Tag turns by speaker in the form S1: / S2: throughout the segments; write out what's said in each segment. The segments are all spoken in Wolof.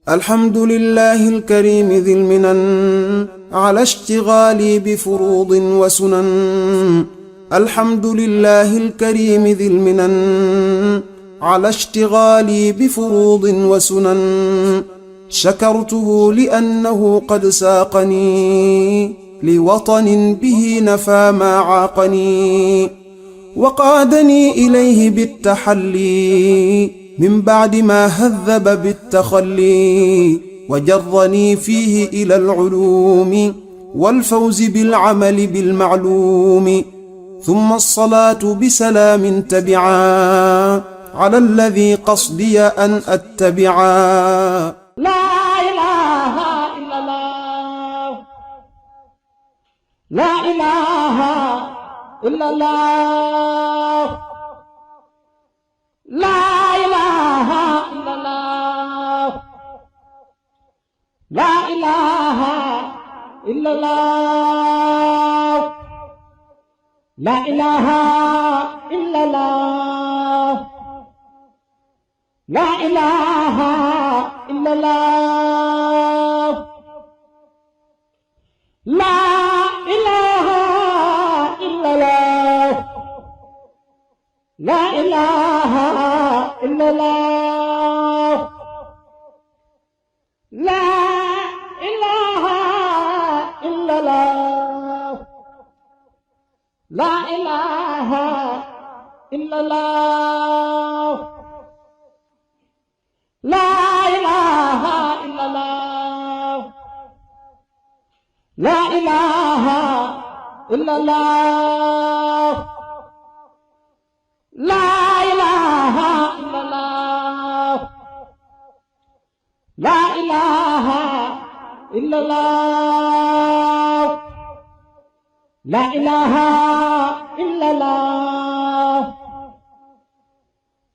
S1: الحمد لله الكريم ذي المنن على اشتغالي بفروض وسنن. الحمد لله الكريم ذي المنن على اشتغالي بفروض وسنن. شكرته لأنه قد ساقني لوطن به نفى ما عاقني، وقادني إليه بالتحلي من بعد ما هذب بالتخلي، وجرني فيه إلى العلوم والفوز بالعمل بالمعلوم. ثم الصلاة بسلام تبعا على الذي قصدي أن أتبعا.
S2: لا إله إلا الله، لا إله إلا الله، لا إله إلا الله، لا إله إلا الله، لا إله إلا الله، لا إله إلا الله، لا إله إلا الله، لا إله إلا الله، لا إله إلا الله، لا إله إلا الله، لا إله إلا الله، لا إله إلا الله، لا إله إلا الله، لا إله إلا الله، لا إله إلا الله،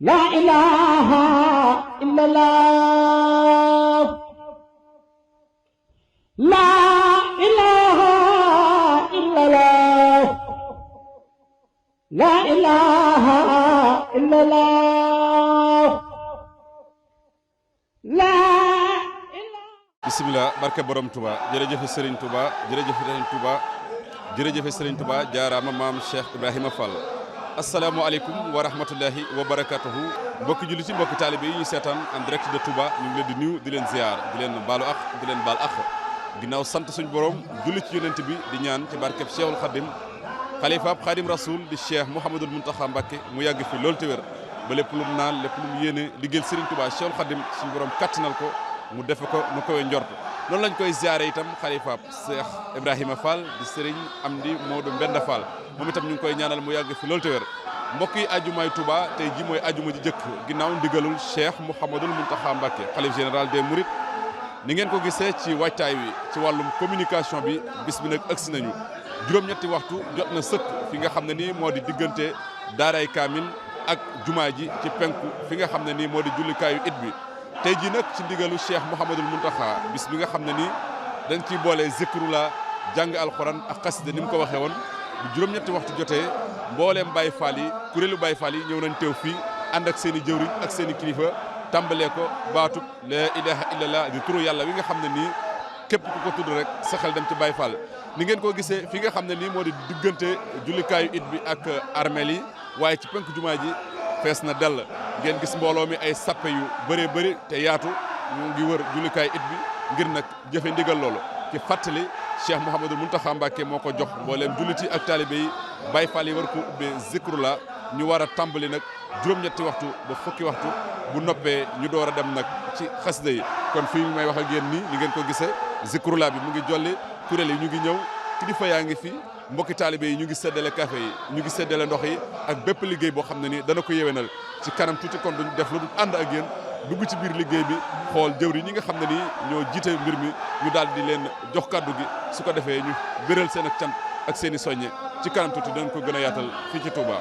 S2: لا إله إلا الله، لا إله إلا الله، لا إله إلا الله، لا إله.
S3: bismillah barke borom Touba jërëjëf Serigne Touba jërëjëf Serigne Touba jërëjëf Serigne Touba jaaraama maam Cheikh Ibrahima Fall. asalaamaaleykum wa rahmatullahi wa barakatuhu mbokki jullit yi mbokki taalibe yi ñu seetaan en direct de Touba ñu ngi leen di nuyu di leen ziar di leen baalu ak di leen baal ak ginnaaw sant suñu borom julli ci yonent bi di ñaan ci barkeb Cheikhul Khadim xalifaab Khadim Rasoul di Cheikh Mouhamadul Mountakha Mbacké mu yàgg fi loolu te wér ba lépp lu mu naan lépp lu mu yéene liggéeyal Serigne Touba Cheikhul Khadim suñu borom kattanal ko mu defe ko nu koy njort noonu lañ koy ziare itam xalifaab Cheikh Ibrahima Fall di Serigne Amdi Modou Mbenda Fall moom itam ñu ngi koy ñaanal mu yàgg fi loolu te wér mbokk yi ajumaay Touba tey ji mooy ajuma ji jëkk ginnaaw ndigalul Cheikh Mouhamadul Mountakha Mbacké xalif général des Mourides ni ngeen ko gisee ci waajtaay wi ci wàllum communication bi bis bi nag agsi nañu juróom-ñetti waxtu jot na sëkk fi nga xam ne nii moo di diggante daaray kaamil ak jumaa ji ci penku fi nga xam ne nii moo di jullikaayu it bi tey jii nag ci ndigalu Cheikh Mouhamadul Mountakha bis bi nga xam ne nii dañ ciy boole zikrula jàng alxuraan ak xasida ni mu ko waxee woon bu juróom-ñetti waxtu jotee mbooleem Baye Fall yi kuréelu Baye Fall yi ñëw nañ teew fii ànd ak seen i jëwriñ ak seen i kilifa tàmbalee ko baatub la ilaha illallah di turu yàlla wi nga xam ne nii képp ku ko tudd rek sa xel dem ci Baye Fall ni ngeen ko gisee fi nga xam ne nii moo di diggante jullikaayu it bi ak armeel yi waaye ci penk jumaa ji fees na dell ngeen gis mbooloo mi ay sappe yu bëree bëri te yaatu ñu ngi wër jullikaayu it bi ngir nag jëfe ndigal loolu ci fàttali Cheikh Mouhamadul Mountakha Mbacké moo ko jox mbooleem jullit yi ak taalibe yi Baye Fall yi war ko ubbee zikrullah ñu war a tàmbali nag juróom-ñetti waxtu ba fukki waxtu bu noppee ñu door a dem nag ci xasida yi kon fii may wax ak yéen nii ni ngeen ko gisee zikrullah bi mu ngi jolli kuréel yi ñu ngi ñëw kilifa yaa ngi fi mbokki taalibe yi ñu ngi séddale café yi ñu ngi séddale ndox yi ak bépp liggéey boo xam ne nii dana ko yéwénal ci kanam tuuti kon duñ def lu dul ànd ak yéen dugg ci biir liggéey bi xool jëwri ñi nga xam ne nii ñoo jiite mbir mi ñu daal di leen jox kàddu gi su ko defee ñu béral seen ak cant ak seen i soññe ci kanam tuuti danañ ko gën a yaatal fii ci Touba.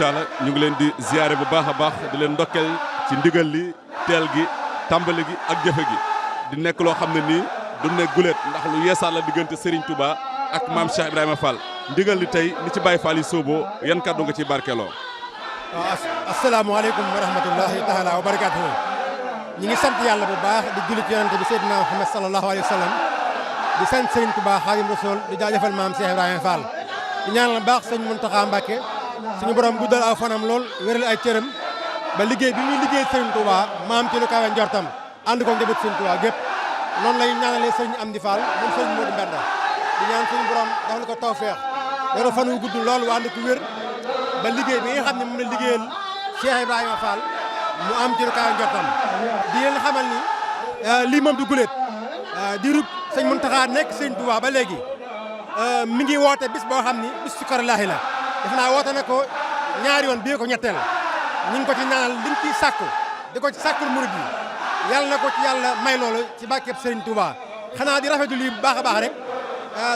S3: taala ñu ngi leen di ziyaare bu baax a baax di leen ndokkeel ci ndigal li teel gi tàmbali gi ak jëfe gi di nekk loo xam ne nii du ne guléet ndax lu yeesaat la diggante Serigne Touba ak maam Cheikh Ibrahima Fall ndigal li tey ni ci Baye Fall yi sóoboo yan kàddu nga ci barkeeloo.
S4: waaw asalaamaaleykum wa rahmatullahi taala wa barakaatuhu. ñi ngi sant yàlla bu baax di julli ci yonente bi Seydina Muhammad sallallahu alayhi wa sallam di sant Serigne Touba Xaadim Rasul di jaajëfal maam Cheikh Ibrahima Fall di ñaanal baax sëñ Muntaxa Mbàkke suñu borom guddal aw fanam lool wéral ay cëram ba liggéey bi muy liggéey Serigne Touba maam ci lu kawe njortam ànd ko njaboot Serigne Touba gépp noonu lay ñaanalee Serigne Amdi Fall moom Serigne Modou Mbenda di ñaan suñu borom defal ko tawfeex dara fan wu gudd lool wa ànd ko wér ba liggéey bi nga xam ne moom la liggéeyal Cheikh Ibrahima Fall mu am ci lu kawe njortam di leen xamal ni lii moom du guléet di rub sëñ Muntaxa nekk Serigne Touba ba léegi mi ngi woote bis boo xam ni bis si korolaahi la def naa woote na ko ñaari yoon bii ko ñetteel ñu ngi ko ci ñaanal liñ ciy sàkku di ko ci sàkkul murid yi yàlla na ko ci yàlla may loolu ci bàkkeeb Serigne Touba xanaa di rafetlu lii bu baax a baax rek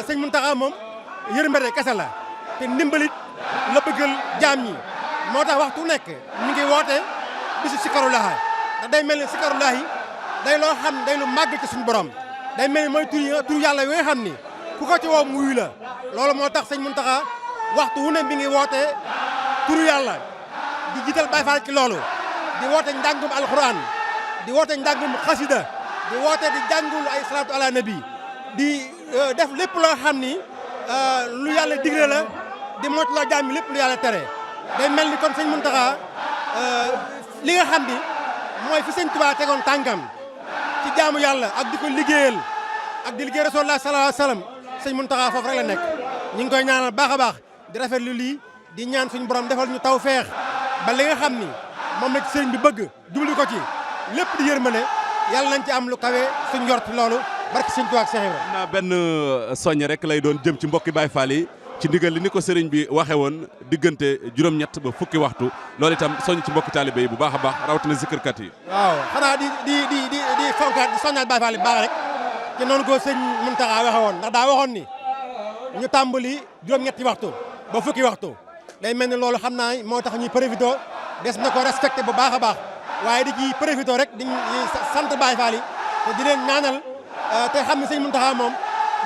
S4: sëñ Muntaxa moom yërmande kese la te ndimbalit la bëggal jaam ñi moo tax waxtu nekk mi ngi woote bisu sikarulaahi ndax day mel ni sikarulaahi day loo xam day lu màgg ci suñu borom day mel ni mooy tur yàlla yoo xam ni ku ko ci woo mu wuyu la loolu moo tax sëñ Muntaxa waxtu wu ne mi ngi woote turu yàlla di jiital Baay Faal ci loolu di woote njàngum alquran di woote njàngum xasida di woote di jàngul ay salaatu ala nabi di def lépp loo xam ni lu yàlla digle la di mot la jaam lépp lu yàlla tere day mel ni kon sëñ Muntaxa li nga xam ni mooy fi sëñ Tuubaa tegoon tànkam ci jaamu yàlla ak di ko liggéeyal ak di liggéey Rasulullah sallallahu alayhi wa sallam sëñ Muntaxa foofu rek la nekk ñu ngi koy ñaanal baax a baax di rafetlu lii di ñaan suñu borom defal ñu taw feex ba li nga xam ni moom la ci sëriñ bi bëgg jublu ko ci lépp di yërmande yàlla nañ ci am lu kawe suñ njort loolu barke sëñ Tuubaa ak Cheikh Ibrahima.
S3: naa benn soññ rek lay doon jëm ci mbokki Baye Fall yi ci ndigal li ni ko sëriñ bi waxe woon diggante juróom-ñett ba fukki waxtu loolu itam soññ ci mbokki taalibe yi bu baax a baax rawatina zikirkat yi.
S4: waaw xanaa di fonkaat di soññaat Baye Fall yi baax rek ci noonu ko sëñ Muntaxa waxe woon ndax daa waxoon ni ñu tàmbali juróom-ñetti waxtu ba fukki waxtu day mel ni loolu xam naa moo tax ñuy profité des na ko respecté bu baax a baax waaye di ci profité rek di sant Baye Fall yi te di leen ñaanal te xam ne sëñ Muntaxa moom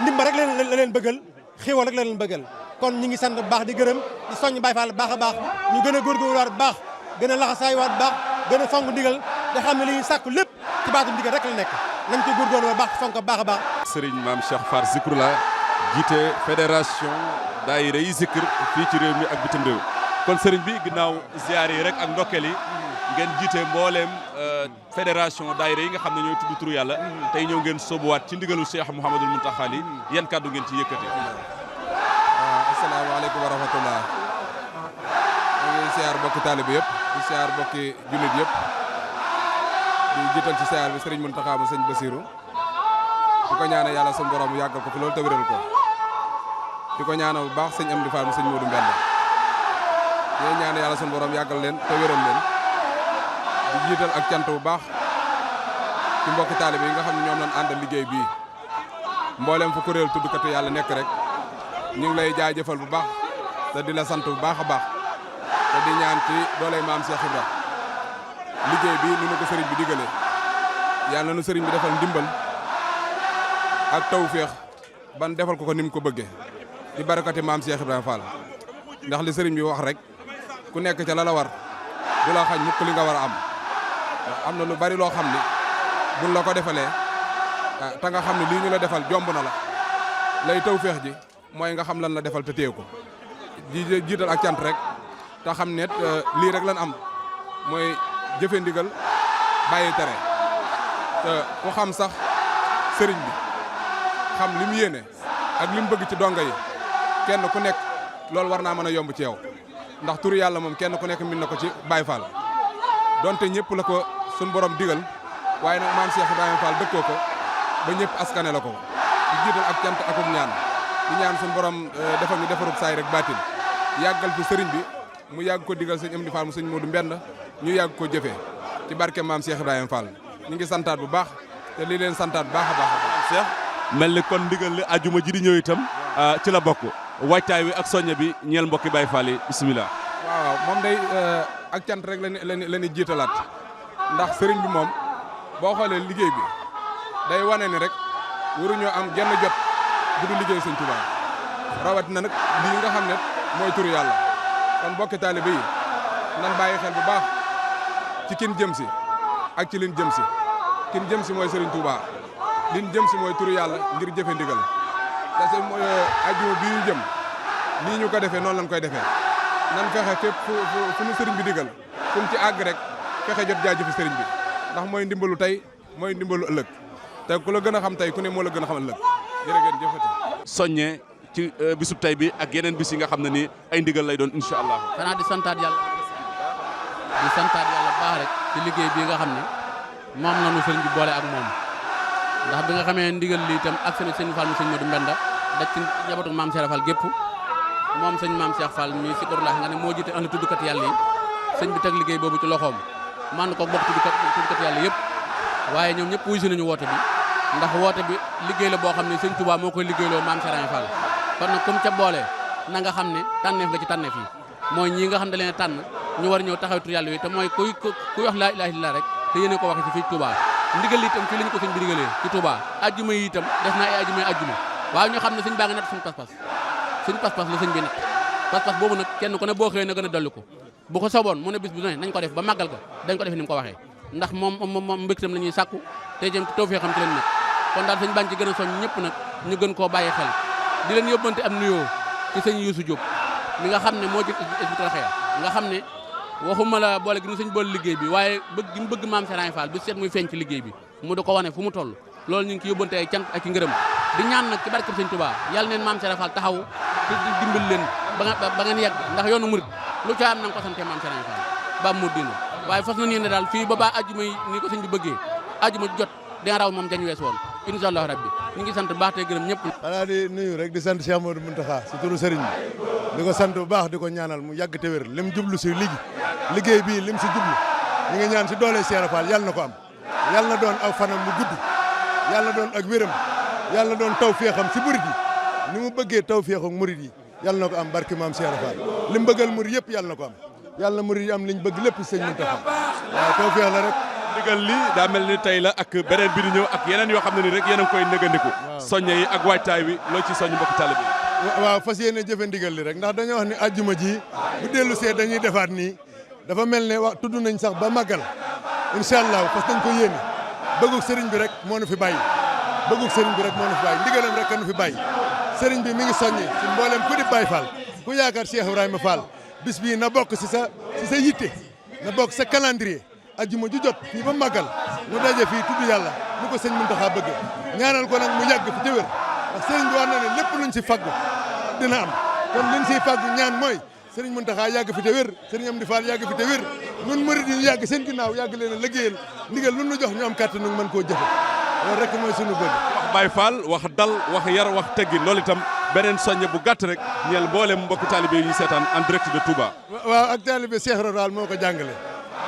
S4: ndimba rek la leen bëggal xéewal rek la leen bëggal kon ñi ngi sant bu baax di gërëm di soññ Baye Fall baax a baax ñu gën a góorgóorluwaat bu baax gën a laxasaaywaat bu baax gën a fonk ndigal te xam ne li ñuy sàkku lépp ci baatu ndigal rek la nekk nañ ci góorgóorlu baax fonk baax a baax.
S3: Serigne Mame Cheikh Fall Zikroullah jiite fédération daayira yi zikr fii ci réew mi ak bitim réew kon Serigne bi ginnaaw ziyaar yi rek ak ndokkeel yi ngeen jiite mbooleem fédération daayira yi nga xam ne ñooy tudd turu yàlla tey ñëw ngeen sóobuwaat ci ndigalu Cheikh Mouhamadul Mountakha li yan kàddu ngeen ci yëkkate.
S5: waaw asalaamaaleykum wa rahmatullah ñu ngi siyaar bokki taalibe yëpp di siyaar bokki jullit yëpp di jiital ci siyaar bi Serigne Mountakha mu sëñ Basiru di ko ñaanal yàlla suñu borom yàggal ko fi loolu te wéral ko di ko ñaanal bu baax sëñ Amdi Fall mu sëñ Modou Mbenda di ñaanal yàlla suñu borom yàggal leen te wéral leen di jiital ak cant bu baax ci mbokki taalibe yi nga xam ne ñoom lañ àndal liggéey bii mboolem fu kuréel tuddkatu yàlla nekk rek ñu ngi lay jaajëfal bu baax te di la sant bu baax a baax te di ñaan ci dooley maam Cheikh Ibra liggéey bi ni nu ko sëriñ bi digalee yàlla na nu sëriñ bi defal ndimbal ak tawféex ban defal ko ni mu ko bëggee di barakati maam Cheikh Ibrahima Fall ndax li sëriñ bi wax rek ku nekk ca la la war du la xañ mukk li nga war a am na lu bari loo xam ni buñ la ko defalee te nga xam ne lii ñu la defal jomb na la lay tawféex ji mooy nga xam lan la defal te téye ko di jiital ak cant rek te xam ne lii rek lan am mooy jëfe ndigal bàyyi tere te ku xam sax sëriñ bi xam li mu yéene ak li mu bëgg ci donga yi kenn ku nekk loolu war naa mën a yomb ci yow ndax turu yàlla moom kenn ku nekk min na ko ci Baye Fall donte ñëpp la ko suñ borom digal waaye nag maam Cheikh Ibrahima Fall dëkkoo ko ba ñëpp askane la ko di jiital ak cant akum ñaan di ñaan suñ borom defal ñu defarub saay rek baatin yàggal fi sëriñ bi mu yàgg ko digal sëñ Amdi Fall mu sëñ Modou Mbenda ñu yàgg ko jëfee ci barke maam Cheikh Ibrahima Fall ñu ngi santaat bu baax te li leen santaat bu baax a baax.
S3: Cheikh mel ni kon ndigal li ajuma ji di ñëw itam ci la bokk waajtaay wi ak soññe bi ñeel mbokki Baye Fall yi bisimilah.
S5: waaw moom day ak cant rek la ñu jiitalaat ndax sëriñ bi moom boo xoolee liggéey bi day wane ni rek waruñoo am genn jot bu du liggéey sëñ Tuubaa rawat na nag lii nga xam ne mooy turu yàlla kon bokki taalibe yi nan bàyyi xel bu baax ci kin jëm si ak ci lin jëm si kin jëm si mooy sëriñ Tuubaa lin jëm si mooy turu yàlla ngir jëfe ndigal parce que ajjuma bii ñu jëm nii ñu ko defee noonu lañ koy defee nan fexe fépp fu nu sëriñ bi digal fu mu ci àgg rek fexe jot jaajëfi sëriñ bi ndax mooy ndimbalu tey mooy ndimbalu ëllëg te ku la gën a xam tey ku ne moo la gën a xam ëllëg jërëjëf jëfati
S3: soññee ci bisub tey bi ak yeneen bis yi nga xam ne nii ay ndigal lay doon incha allah.
S6: xanaa di santaat yàlla baax rek ci liggéey bii nga xam ne moom la ñu sëriñ bi boole ak moom ndax bi nga xamee ndigal li itam ak sëñ Fall mu sëñ Modou Mbenda daj ci njabootu maam Cheikh Fall gépp moom sëñ maam Cheikh Fall mi sikarulaa nga ne moo jiite ànd tuddkat yàlla yi sëñ bi teg liggéey boobu ci loxoom man ko bokk tuddkat yàlla yëpp waaye ñoom ñëpp wuyu si nañu woote bi ndax woote bi liggéey la boo xam ne sëñ Touba moo koy liggéeyloo maam Cheikh Fall kon nag comme ca boole na nga xam ne tànneef nga ci tànneef yi mooy ñii nga xam ne leen tànn ñu war ñëw taxaw tur yàlla yi te mooy kuy wax laa ilaaha illallaah rek te yéene ko waxee ci fii Touba ndigal li itam fii lañu ko sëñ bi digalee ci Touba ajjuma yi itam def naa ay ajjuma waaye ñu xam ne sëñ baa nga natt suñu pas-pas la sëñ bi natt pas-pas boobu nag kenn ku ne boo xëyee na gën a dolli ko bu ko soboon mu ne bis bu ne nañ ko def ba màggal ga dañ ko def ni mu ko waxee ndax moom mbégtam la ñuy sàkku te jëm tawfeex xam ci leen nekk kon daal sëñ baa ngi ci gën a soñ ñëpp nag ñu gën koo bàyyi xel di leen yóbbante am nuyoo ci sëñ Youssou Diop mi nga xam ne moo jël Hizbut Tarqiyyah nga xam ne waxuma la boole gi ñu sëñ boole liggéey bi waaye bëgg gi mu bëgg maam Serigne Fall bi seet muy feeñ ci liggéey bi mu da ko wane fu mu toll loolu ñu ngi ci yóbbante ay cant ak i ngërëm di ñaan nag ci barkeb sëñ Touba yàlla neen maam Serigne Fall taxaw te dimbal leen ba ngeen yegg ndax yoonu murit lu ca am na nga ko sante maam Serigne Fall ba mu dina waaye fas na yéene daal fii ba baa ajjuma yi ni ko sëñ bi bëggee ajjuma jot dina raw moom jañ wees woon incha allah rabbi ñu ngi sant baax te gërëm ñëpp.
S7: xanaa di nuyu rek di sant Cheikh Modou Mountakha si turu sëriñ bi di ko sant bu baax di ko ñaanal mu yàgg te wér lim jublu si liggéey bii lim si jublu ñu ngi ñaan si doole Cheikh Fall yàlla na ko am yàlla na doon aw fanam mu gudd yàlla na doon ak wéram yàlla na doon taw féexam si murid yi ni mu bëggee taw féexam murid yi yàlla na ko am barki maam Cheikh Fall lim bëggal murid yëpp yàlla na ko am yàlla na murid yi am liñ bëgg lépp sëñ Mountakha waaw taw féex la rek.
S3: ndigal li daa mel ni tey la ak beneen bi di ñëw ak yeneen yoo xam ne ni rek yéen a ngi koy nëgandiku soññe yi ak waajtaay wi loo ci soññ mbokk taalibe bi
S7: waaw fas yéene jëfe ndigal li rek ndax dañoo wax ni ajjuma ji bu dellu see dañuy defaat nii dafa mel ne wax tudd nañ sax ba màggal incha allah fas nañ ko yéene bëggug sëriñ bi rek moo nu fi bàyyi bëggug sëriñ bi rek moo nu fi bàyyi ndigalam rek nu fi bàyyi sëriñ bi mi ngi soññi si mboolem ku di Baye Fall ku yaakaar Cheikh Ibrahima Fall bis bii na bokk si sa yitte na bokk sa calendrier ajjuma ju jot fii ba màggal nu daje fii tudd yàlla nu ko sëñ Mountakha bëgge ñaanal ko nag mu yàgg fi te wér ndax sëriñ bi wax na ne lépp luñ si faggu dina am kon liñ siy faggu ñaan mooy sëriñ Mountakha yàgg fi te wér sëriñ Amdi Fall yàgg fi te wér nun murid yi ñu yàgg seen ginnaaw yàgg leen a liggéeyal ndigal lu nu jox ñu am kàttan nu mën koo jëfe loolu rek mooy sunu bëgg
S3: wax Baye Fall wax dal wax yar wax teggin loolu itam beneen soññe bu gàtt rek ñeel mboolem mbokku taalibe yi ñu seetaan en direct de Touba
S7: waaw ak taalibe Cheikh Rodal moo ko jàngale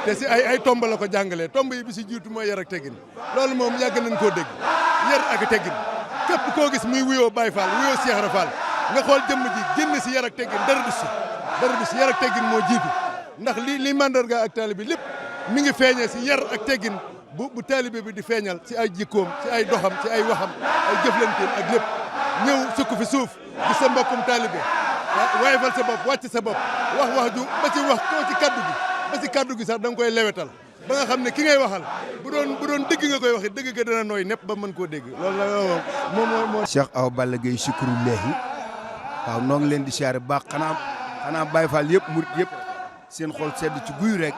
S7: te si ay tomb la ko jàngalee tomb yi bi si jiitu mooy yar ak teggin loolu moom yàgg nañ koo dégg yar ak teggin képp koo gis muy wuyoo Baye Fall wuyoo Cheikh Fall nga xool jëmm ji génn si yar ak teggin dara du si yar ak teggin moo jiitu ndax li mandarga ak taalibe lépp mi ngi feeñee si yar ak teggin bu taalibe bi di feeñal si ay jikkoom si ay doxam si ay waxam ay jëflanteem ak lépp ñëw sukk fi suuf gis sa mbokkum taalibe waaye fal sa bopp wàcc sa bopp wax ju ba ci wax koo ci kaddu gi ba ci kaddu gi sax da nga koy lewetal ba nga xam ne ki ngay waxal bu doon dëgg nga koy waxee dëgg ga dana nooy nepp ba mën koo dégg loolu la moom
S8: Cheikh Awa Balla Gaye Zikrullahi waaw noo ngi leen di siyaare baax xanaa Baye Fall yëpp murit yëpp seen xol sedd ci guy rek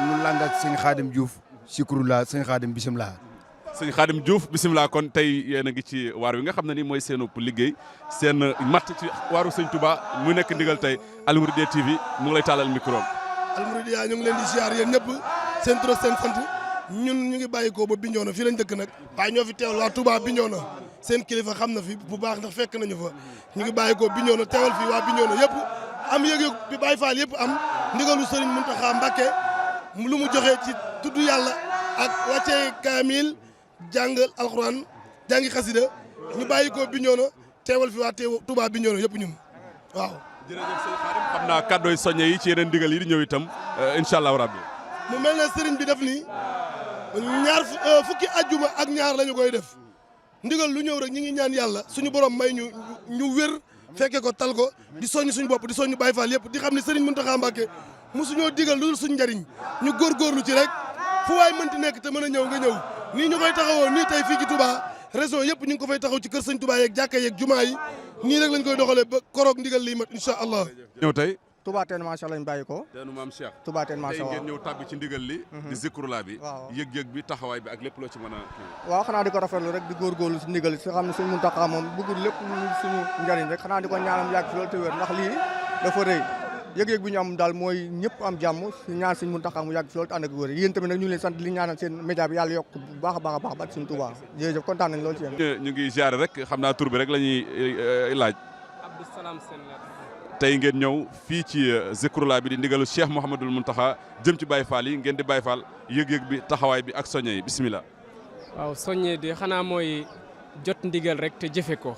S8: ñu lang ak sëñ Khadim Diouf Zikrullah sëñ Khadim bisimilah.
S3: sëñ Khadim Diouf bisimilah kon tey yéen a ngi ci waar wi nga xam ne ni mooy seenu liggéey seen matt ci waaru sëñ Touba mu nekk ndigal tey Al Mouridiyyah TV mu ngi lay taalal micro
S9: Al Mouridiyyah ñu ngi leen di siyaar yéen ñëpp seen tur seen sant ñun ñu ngi bàyyi ko ba Bignona fii lañ dëkk nag waaye ñoo fi teewal waa Touba Bignona seen kilifa xam na fi bu baax ndax fekk nañu fa ñu ngi bàyyi ko Bignona teewal fii waa Bignona yëpp am yëg-yëg bi Baye Fall yëpp am ndigalu Serigne Mountakha Mbacké lu mu joxe ci tudd yàlla ak wàccee kaamil jàngal alxuraan jàngi xasida ñu bàyyi ko Bignona teewal fi waa Touba Bignona yëpp ñun waaw
S3: jërëjëf sëñ Xaadim xam naa kàddooy soññe yi ci yeneen ndigal yi di ñëw itam incha allahu rabbi.
S9: mu mel ne sëriñ bi def nii fukki ajjuma ak ñaar lañu koy def ndigal lu ñëw rek ñi ngi ñaan yàlla suñu borom may ñu wér fekke ko tal ko di soññ suñu bopp di soññ Baye Fall yëpp di xam ne sëriñ Mountakha Mbacké mosuñoo digal lu dul suñu njariñ ñu góorgóorlu ci rek fu waay mënti nekk te mën a ñëw nga ñëw nii ñu koy taxawoo nii tey fii ci Touba région yëpp ñu ngi ko fay taxaw ci kër sëñ Touba yeeg jàkka yeeg jumaa yi nii rek lañ koy doxalee ba koroog ndigal liy mat incha allah.
S3: ñëw tey
S10: Touba Teen Macha lañ bàyyi ko.
S3: teenu maam Cheikh.
S10: Touba Teen Macha
S3: tey ngeen ñëw tàbbi ci ndigal li. di zikrulaa bi.
S10: waaw
S3: yëg-yëg bi taxawaay bi ak lépp loo ci mën a.
S10: waaw xanaa di ko rafetlu rek di góorgóorlu si ndigal si xam ne suñ Muntaxa moom bëggul lépp suñu njariñ rek xanaa di ko ñaanam yàgg fi loolu te wér ndax lii dafa rëy yëg-yëg bi ñu am daal mooy ñëpp am jàmm si ñaan suñ Muntaxa mu yàgg fi loolu te ànd ak wér yéen tamit nag ñu ngi leen sant li ñaanal seen média bi yàlla yokk bu baax a baax a baax ba suñu Touba jërëjëf kontaan nañ loolu ci yéen.
S3: ñu ngi ziare rek xam naa tur bi rek la ñuy laaj.
S11: Abdou Salam Sène
S3: tey ngeen ñëw fii ci zikrullah bi di ndigalu Cheikh Mouhamadul Mountakha jëm ci Baye Fall yi ngeen di Baye Fall yëg-yëg bi taxawaay bi ak soññe yi bisimilah.
S11: waaw soññe di xanaa mooy jot ndigal rek te jëfe ko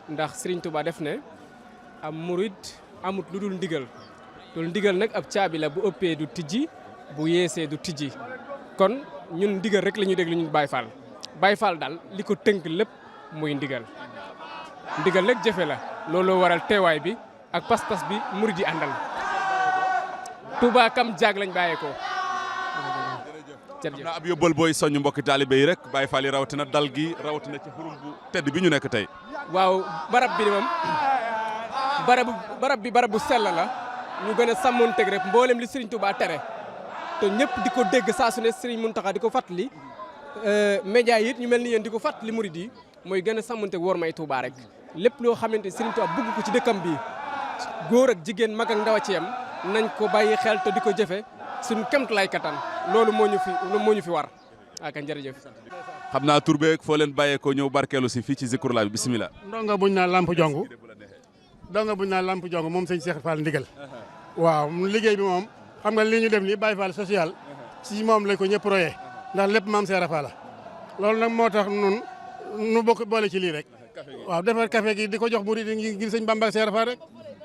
S11: ndax Serigne Touba def ne am murid amut lu dul ndigal loolu ndigal nag ab caabi la bu ëppee du tijji bu yeesee du tijji kon ñun ndigal rek la ñuy déglu ñun Baye Fall Baye Fall daal li ko tënk lépp muy ndigal nag jëfe la looloo waral teewaay bi ak pas-pas bi murid yi àndal Touba kam jaag lañ bàyyeekoo.
S3: xam naa ab yóbbal booy soññ mbokki taalibe yi rek Baye Fall yi rawatina dal gi rawatina ci xurum bu tedd bi ñu nekk tey.
S11: waaw barab bi moom barab bu sell la ñu gën a sàmmoonteeg rek mboolem li Serigne Touba tere te ñëpp di ko dégg saa su ne Serigne Mountakha di ko fàttali média yi it ñu mel ni yéen di ko fàttali murid yi mooy gën a sàmmoonteeg wóor may Touba rek lépp loo xamante Serigne Touba bëgg ko ci dëkkam bi góor ak jigéen mag ak ndaw a ci yam nañ ko bàyyi xel te di ko jëfe suñu kemt lay kattan loolu moo ñu fi war ak jërëjëf.
S3: xam naa tur beeg foo leen bàyyeekoo ñëw barkeelu si fii ci zikrullah bi bisimilah.
S4: ndonga buñ naan lamp jong moom sëñ Cheikh Fall ndigal waaw liggéey bi moom xam nga li ñu def nii Baye Fall social si moom lañ ko ñëpp royee ndax lépp maam Cheikh Fall la loolu nag moo tax nun nu bokk boole ci lii rek waaw defar café gi di ko jox murid yi ngir sëñ Bamba Cheikh Fall rek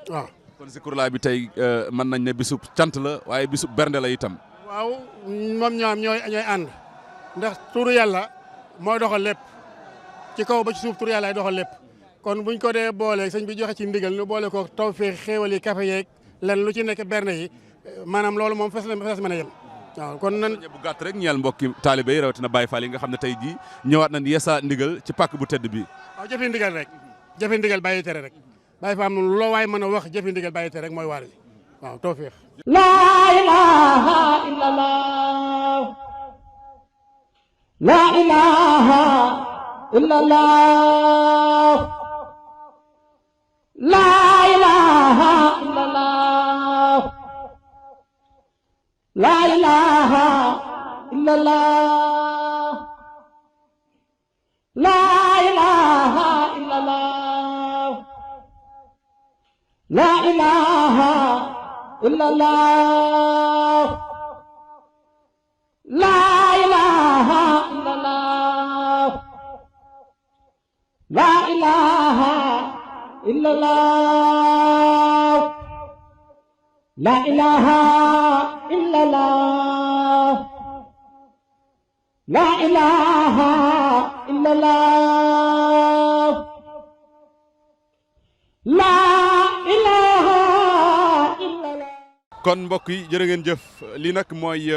S4: waaw.
S3: kon zikrullah bi tey mën nañ ne bisub cant la waaye bisub bernde la itam.
S4: waaw moom ñooy ànd ndax turu yàlla mooy doxal lépp ci kaw ba ci suuf turu yàlla ay doxal lépp kon buñ ko dee boole sëñ bi joxe ci ndigal ñu boole ko tawfeex xéewal yi café yeeg len lu ci nekk berne yi maanaam loolu moom fees mën a yem waaw kon nan
S3: bu gàtt rek ñeel mbokki taalibe yi rawatina Baye Fall yi nga xam ne tey jii ñëwaat nañ yeesa ndigal ci pàkk bu tedd bi.
S4: waaw jëfe ndigal rek jëfe ndigal bàyyi tere rek Baye Fall moom loo waay mën a wax jëfe ndigal bàyyi tere rek mooy waar wi waaw tawfeex.
S2: La ilaha illallah La ilaha illallah La ilaha illallah La ilaha illallah La ilaha illallah La ilaha illallah La ilaha illallah La ilaha illallah La ilaha illallah La ilaha illallah La ilaha
S3: kon mbokk yi jërë ngeen jëf lii nag mooy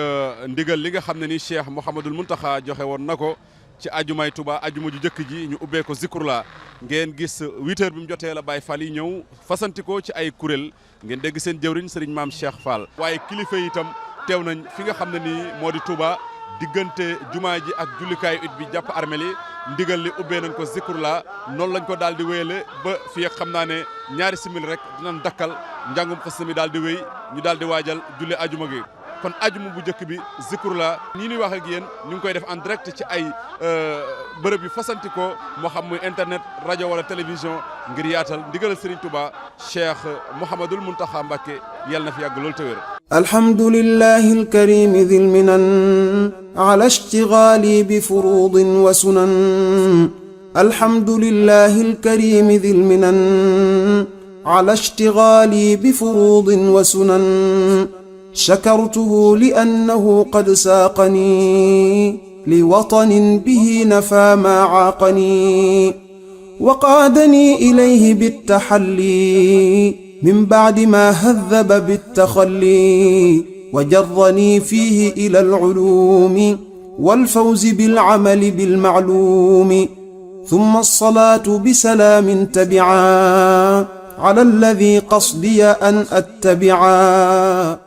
S3: ndigal li nga xam ne ni Cheikh Mouhamadul Mountakha joxe woon na ko ci ajumay Touba ajuma ju jëkk ji ñu ubbee ko zikrullah ngeen gis 8h bi mu jotee la Baye Fall yi ñëw fasantikoo ci ay kuréel ngeen dégg seen jëwriñ Serigne Maam Cheikh Fall. waaye kilifa yi itam teew nañ fi nga xam ne nii moo di Touba diggante jumaa ji ak jullikaayu it bi jàpp armel yi ndigal li ubbee nañ ko zikrullah noonu lañ ko daal di wéyale ba fii ak xam naa ne ñaari simili rek dinañ dakkal njàngum xas mi daal di wéy ñu daal di waajal julli ajuma gi kon ajuma bu njëkk bi zikrullah nii ñuy wax ak yéen ñu ngi koy def en direct ci ay bërëb yu fasanti ko moo xam muy internet rajo wala télévision ngir yaatal ndigal Serigne Touba Cheikh Mouhamadul Mountakha Mbacké yàlla na fi yàgg loolu te wér.
S1: alhamdulillahi alkarimi dhil minan ala ishtighali bi furudin wa sunan alhamdulillahi alkarimi dhil minan على اشتغالي بفروض وسنن شكرته لأنه قد ساقني لوطن به نفى ما عاقني وقادني إليه بالتحلي من بعد ما هذب بالتخلي وجرني فيه إلى العلوم والفوز بالعمل بالمعلوم ثم الصلاة بسلام تبعا على الذي قصدي أن أتبعا